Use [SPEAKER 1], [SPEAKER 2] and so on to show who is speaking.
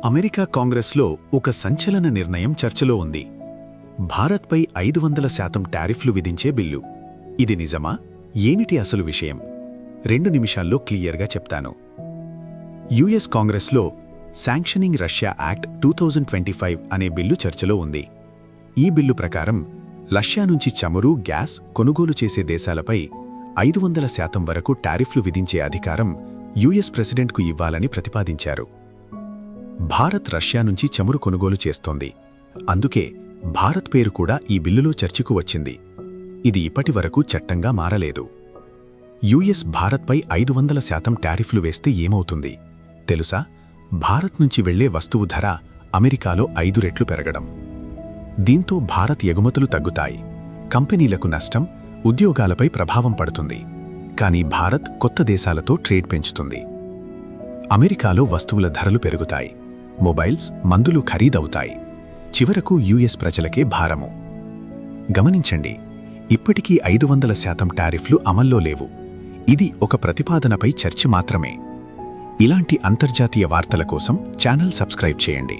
[SPEAKER 1] America కాంగ్రెస్లో ఒక సంచలన నిర్ణయం చర్చలో ఉంది. భారత్పై 500% టారిఫ్లు విధించే బిల్లు. ఇది నిజమా? ఏమిటి అసలు విషయం? 2 నిమిషాల్లో క్లియర్గా చెప్తాను. యుఎస్ కాంగ్రెస్లో శాంక్షనింగ్ రష్యా యాక్ట్ 2025 అనే బిల్లు చర్చలో ఉంది. ఈ బిల్లు ప్రకారం రష్యా నుంచి చమురు, గ్యాస్ కొనుగోలు చేసే దేశాలపై 500% వరకు టారిఫ్లు విధించే అధికారం యుఎస్ ప్రెసిడెంట్కు ఇవ్వాలని ప్రతిపాదించారు. భారత్ రష్యా నుంచి చమురు కొనుగోలు చేస్తోంది. అందుకే భారత్ పేరు కూడా ఈ బిల్లులో చర్చకు వచ్చింది. ఇది ఇప్పటివరకు చట్టంగా మారలేదు. యుఎస్ భారత్పై 500% టారిఫ్లు వేస్తే ఏమవుతుంది తెలుసా? భారత్ నుంచి వెళ్లే వస్తువు ధర అమెరికాలో 5 రెట్లు పెరగడం. దీంతో భారత్ ఎగుమతులు తగ్గుతాయి. కంపెనీలకు నష్టం, ఉద్యోగాలపై ప్రభావం పడుతుంది. కానీ భారత్ కొత్త దేశాలతో ట్రేడ్ పెంచుతుంది. అమెరికాలో వస్తువుల ధరలు పెరుగుతాయి. మొబైల్స్, మందులు ఖరీదవుతాయి. చివరకు యుఎస్ ప్రజలకే భారము. గమనించండి, ఇప్పటికీ 500% టారిఫ్లు అమల్లో లేవు. ఇది ఒక ప్రతిపాదనపై చర్చ మాత్రమే. ఇలాంటి అంతర్జాతీయ వార్తల కోసం ఛానల్ సబ్స్క్రైబ్ చేయండి.